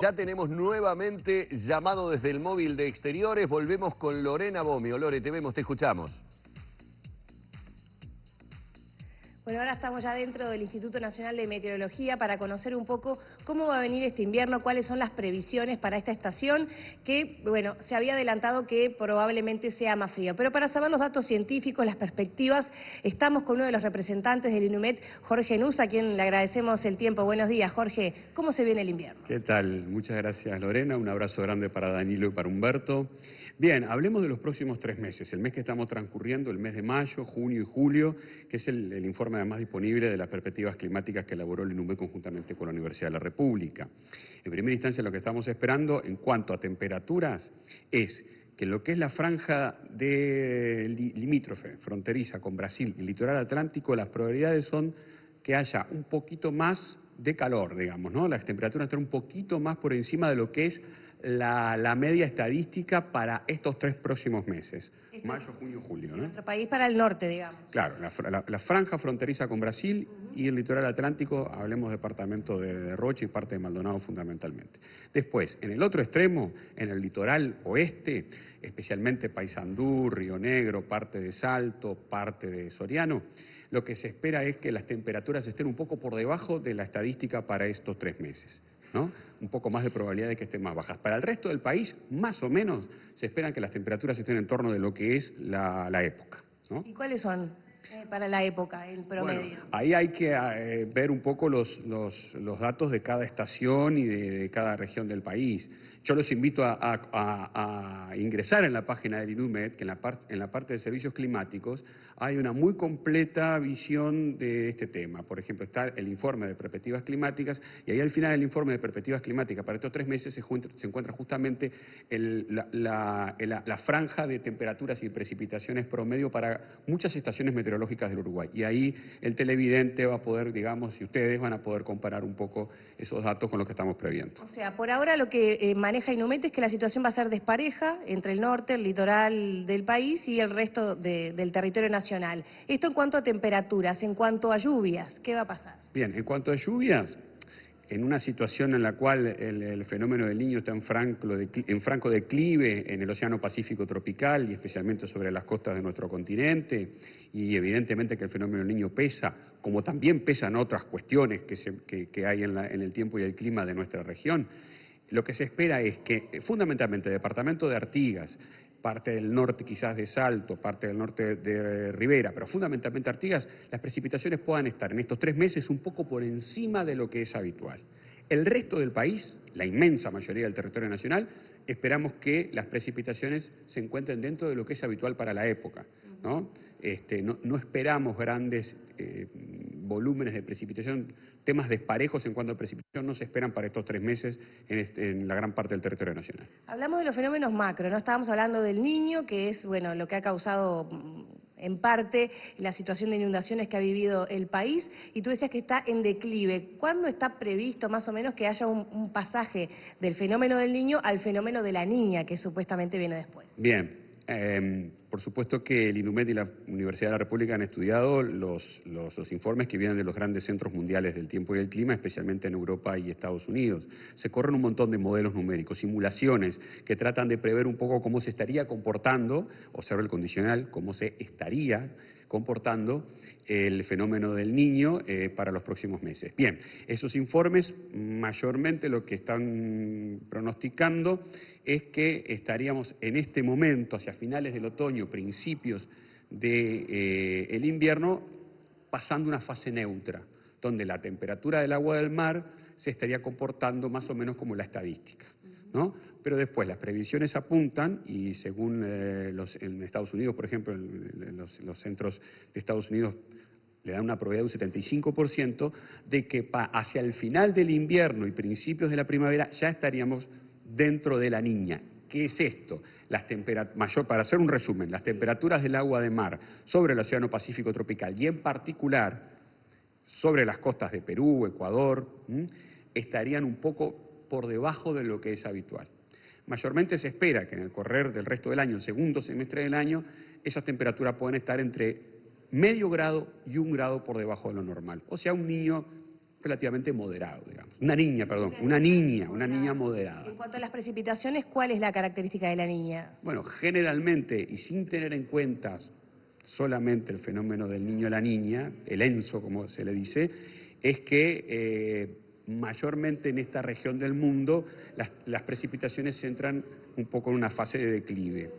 Ya tenemos nuevamente llamado desde el móvil de Exteriores. Volvemos con Lorena Bomio. Lore, te vemos, te escuchamos. Bueno, ahora estamos ya dentro del Instituto Nacional de Meteorología para conocer un poco cómo va a venir este invierno, cuáles son las previsiones para esta estación, que, bueno, se había adelantado que probablemente sea más frío. Pero para saber los datos científicos, las perspectivas, estamos con uno de los representantes del INUMED, Jorge Nus, a quien le agradecemos el tiempo. Buenos días, Jorge. ¿Cómo se viene el invierno? ¿Qué tal? Muchas gracias, Lorena. Un abrazo grande para Danilo y para Humberto. Bien, hablemos de los próximos 3 meses. El mes que estamos transcurriendo, el mes de mayo, junio y julio, que es el informe además disponible de las perspectivas climáticas que elaboró el INUMED conjuntamente con la Universidad de la República. En primera instancia, lo que estamos esperando en cuanto a temperaturas es que lo que es la franja de limítrofe, fronteriza con Brasil y el litoral atlántico, las probabilidades son que haya un poquito más de calor, digamos, ¿no? Las temperaturas están un poquito más por encima de lo que es la media estadística para estos 3 próximos meses, mayo, junio, julio, ¿no? Nuestro país para el norte, digamos. Claro, la franja fronteriza con Brasil y el litoral atlántico, hablemos departamento de Rocha y parte de Maldonado fundamentalmente. Después, en el otro extremo, en el litoral oeste, especialmente Paysandú, Río Negro, parte de Salto, parte de Soriano, lo que se espera es que las temperaturas estén un poco por debajo de la estadística para estos 3 meses, ¿no? Un poco más de probabilidad de que estén más bajas. Para el resto del país, más o menos, se esperan que las temperaturas estén en torno de lo que es la época, ¿no? ¿Y cuáles son para la época, en promedio? Bueno, ahí hay que ver un poco los datos de cada estación y de cada región del país. Yo los invito a ingresar en la página del INUMED, que en la parte de servicios climáticos hay una muy completa visión de este tema. Por ejemplo, está el informe de perspectivas climáticas y ahí al final del informe de perspectivas climáticas para estos 3 meses se encuentra justamente la franja de temperaturas y precipitaciones promedio para muchas estaciones meteorológicas del Uruguay. Y ahí el televidente va a poder, digamos, y ustedes van a poder comparar un poco esos datos con lo que estamos previendo. O sea, por ahora lo que maneja INUMED es que la situación va a ser despareja entre el norte, el litoral del país y el resto del territorio nacional. Esto en cuanto a temperaturas, en cuanto a lluvias, ¿qué va a pasar? Bien, en cuanto a lluvias, en una situación en la cual el fenómeno del Niño está en franco declive en el Océano Pacífico tropical y especialmente sobre las costas de nuestro continente, y evidentemente que el fenómeno del Niño pesa, como también pesan otras cuestiones que hay en el tiempo y el clima de nuestra región, lo que se espera es que fundamentalmente el departamento de Artigas, parte del norte quizás de Salto, parte del norte de Rivera, pero fundamentalmente Artigas, las precipitaciones puedan estar en estos 3 meses un poco por encima de lo que es habitual. El resto del país, la inmensa mayoría del territorio nacional, esperamos que las precipitaciones se encuentren dentro de lo que es habitual para la época, ¿no? No esperamos grandes volúmenes de precipitación, temas desparejos en cuanto a precipitación no se esperan para estos 3 meses en la gran parte del territorio nacional. Hablamos de los fenómenos macro, ¿no? Estábamos hablando del Niño, que es, bueno, lo que ha causado en parte la situación de inundaciones que ha vivido el país, y tú decías que está en declive. ¿Cuándo está previsto más o menos que haya un pasaje del fenómeno del Niño al fenómeno de la Niña, que supuestamente viene después? Bien. Por supuesto que el INUMED y la Universidad de la República han estudiado los informes que vienen de los grandes centros mundiales del tiempo y el clima, especialmente en Europa y Estados Unidos. Se corren un montón de modelos numéricos, simulaciones que tratan de prever un poco cómo se estaría comportando, observa el condicional, cómo se estaría comportando el fenómeno del Niño para los próximos meses. Bien, esos informes mayormente lo que están pronosticando es que estaríamos en este momento, hacia finales del otoño, principios del invierno, pasando una fase neutra, donde la temperatura del agua del mar se estaría comportando más o menos como la estadística, ¿no? Pero después las previsiones apuntan, y según en Estados Unidos, por ejemplo, los centros de Estados Unidos le dan una probabilidad de un 75% de que hacia el final del invierno y principios de la primavera ya estaríamos dentro de la Niña. ¿Qué es esto? Para hacer un resumen, las temperaturas del agua de mar sobre el Océano Pacífico tropical y en particular sobre las costas de Perú, Ecuador, estarían un poco por debajo de lo que es habitual. Mayormente se espera que en el correr del resto del año, el segundo semestre del año, esas temperaturas pueden estar entre medio grado y 1 grado por debajo de lo normal. O sea, un niño relativamente moderado, digamos. Una niña moderada. En cuanto a las precipitaciones, ¿cuál es la característica de la niña? Bueno, generalmente, y sin tener en cuenta solamente el fenómeno del niño a la niña, el ENSO, como se le dice, es que mayormente en esta región del mundo las precipitaciones entran un poco en una fase de declive.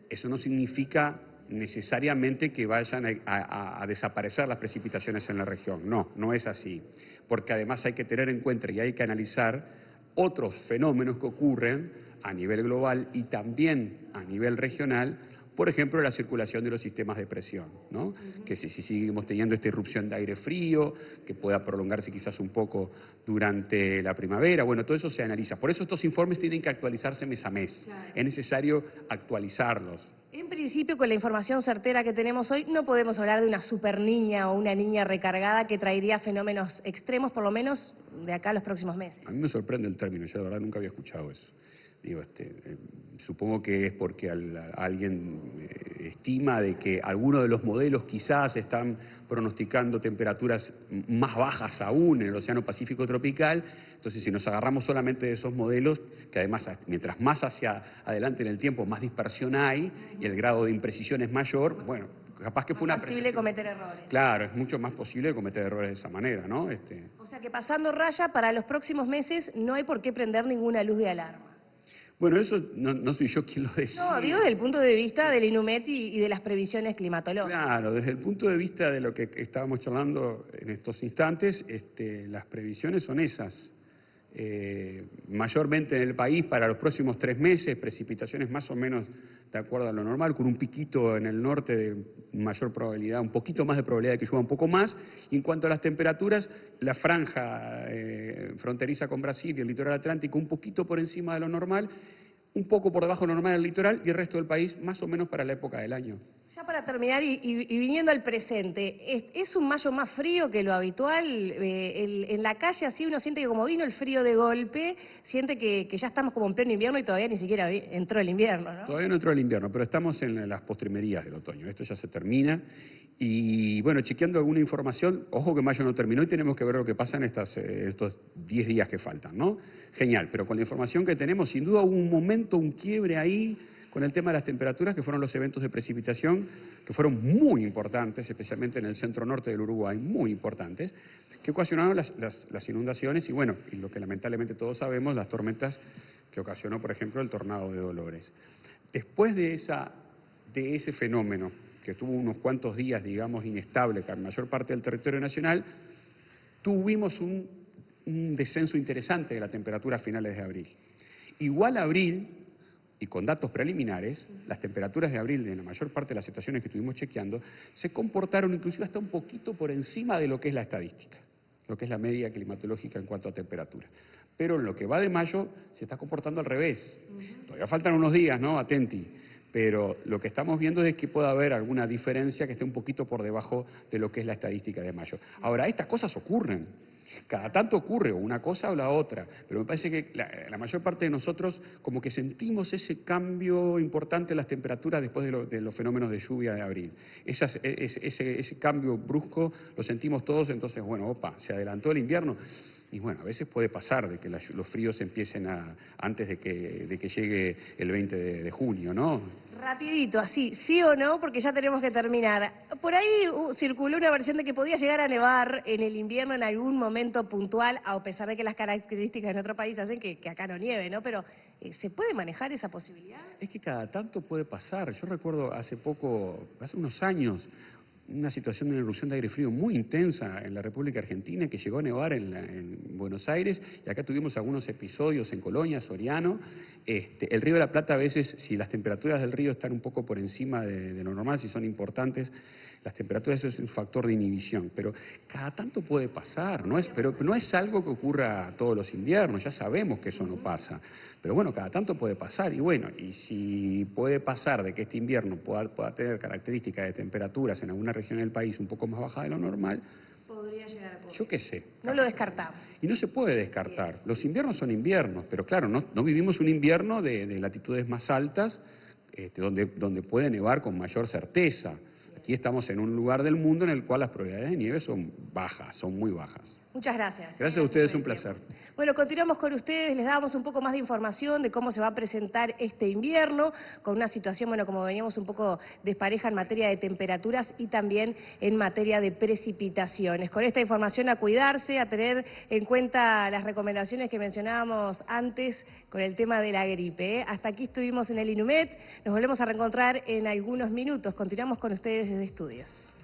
Eso no significa necesariamente que vayan a desaparecer las precipitaciones en la región. No, no es así. Porque además hay que tener en cuenta y hay que analizar otros fenómenos que ocurren a nivel global y también a nivel regional. Por ejemplo, la circulación de los sistemas de presión, ¿no? Que si seguimos teniendo esta irrupción de aire frío, que pueda prolongarse quizás un poco durante la primavera. Bueno, todo eso se analiza. Por eso estos informes tienen que actualizarse mes a mes. Claro. Es necesario actualizarlos. En principio, con la información certera que tenemos hoy, no podemos hablar de una super niña o una niña recargada que traería fenómenos extremos, por lo menos de acá a los próximos meses. A mí me sorprende el término, yo de verdad nunca había escuchado eso. Digo, supongo que es porque alguien estima de que algunos de los modelos quizás están pronosticando temperaturas más bajas aún en el Océano Pacífico tropical. Entonces, si nos agarramos solamente de esos modelos, que además mientras más hacia adelante en el tiempo, más dispersión hay y el grado de imprecisión es mayor, bueno, capaz que fue una... Es posible cometer errores. Claro, es mucho más posible cometer errores de esa manera, ¿no? O sea que pasando raya, para los próximos meses no hay por qué prender ninguna luz de alarma. Bueno, eso no soy yo quien lo decide. No, digo desde el punto de vista del INUMED y de las previsiones climatológicas. Claro, desde el punto de vista de lo que estábamos charlando en estos instantes, las previsiones son esas. Mayormente en el país para los próximos 3 meses, precipitaciones más o menos de acuerdo a lo normal, con un piquito en el norte de mayor probabilidad, un poquito más de probabilidad de que llueva un poco más. Y en cuanto a las temperaturas, la franja fronteriza con Brasil y el litoral atlántico un poquito por encima de lo normal, un poco por debajo de lo normal del litoral y el resto del país más o menos para la época del año. Ya para terminar y viniendo al presente, ¿es un mayo más frío que lo habitual? En la calle así uno siente que como vino el frío de golpe, siente que ya estamos como en pleno invierno y todavía ni siquiera entró el invierno, ¿no? Todavía no entró el invierno, pero estamos en las postrimerías del otoño. Esto ya se termina. Y bueno, chequeando alguna información, ojo que mayo no terminó y tenemos que ver lo que pasa en estos 10 días que faltan, ¿no? Genial, pero con la información que tenemos, sin duda hubo un momento, un quiebre ahí con el tema de las temperaturas, que fueron los eventos de precipitación, que fueron muy importantes, especialmente en el centro norte del Uruguay, muy importantes, que ocasionaron las inundaciones y bueno, y lo que lamentablemente todos sabemos, las tormentas que ocasionó, por ejemplo, el tornado de Dolores. Después de ese fenómeno, que tuvo unos cuantos días, digamos, inestable, que en mayor parte del territorio nacional, tuvimos un descenso interesante de la temperatura a finales de abril. Igual a abril, y con datos preliminares, las temperaturas de abril de la mayor parte de las estaciones que estuvimos chequeando se comportaron inclusive hasta un poquito por encima de lo que es la estadística, lo que es la media climatológica en cuanto a temperatura. Pero en lo que va de mayo se está comportando al revés. Todavía faltan unos días, ¿no? Atenti. Pero lo que estamos viendo es que puede haber alguna diferencia que esté un poquito por debajo de lo que es la estadística de mayo. Ahora, estas cosas ocurren. Cada tanto ocurre una cosa o la otra, pero me parece que la mayor parte de nosotros como que sentimos ese cambio importante en las temperaturas después de los fenómenos de lluvia de abril. Ese cambio brusco lo sentimos todos, entonces, bueno, se adelantó el invierno. Y bueno, a veces puede pasar de que los fríos empiecen antes de que llegue el 20 de junio, ¿no? Rapidito, así, sí o no, porque ya tenemos que terminar. Por ahí circuló una versión de que podía llegar a nevar en el invierno en algún momento puntual, a pesar de que las características de otro país hacen que acá no nieve, ¿no? Pero, ¿se puede manejar esa posibilidad? Es que cada tanto puede pasar. Yo recuerdo hace unos años, una situación de erupción de aire frío muy intensa en la República Argentina que llegó a nevar en Buenos Aires y acá tuvimos algunos episodios en Colonia, Soriano. El Río de la Plata a veces, si las temperaturas del río están un poco por encima de lo normal, si son importantes, las temperaturas eso es un factor de inhibición, pero cada tanto puede pasar, pero no es algo que ocurra todos los inviernos, ya sabemos que eso no pasa, pero bueno, cada tanto puede pasar y bueno, y si puede pasar de que este invierno pueda tener características de temperaturas en alguna región del país un poco más baja de lo normal, podría llegar a poder. Yo qué sé. No lo descartamos. Y no se puede descartar. Bien. Los inviernos son inviernos, pero claro, no vivimos un invierno de latitudes más altas donde puede nevar con mayor certeza. Aquí estamos en un lugar del mundo en el cual las probabilidades de nieve son bajas, son muy bajas. Muchas gracias. Gracias a ustedes, por un el tiempo. placer. Bueno, continuamos con ustedes, les damos un poco más de información de cómo se va a presentar este invierno, con una situación, bueno, como veníamos un poco despareja en materia de temperaturas y también en materia de precipitaciones. Con esta información a cuidarse, a tener en cuenta las recomendaciones que mencionábamos antes con el tema de la gripe. Hasta aquí estuvimos en el Inumet, nos volvemos a reencontrar en algunos minutos. Continuamos con ustedes desde estudios.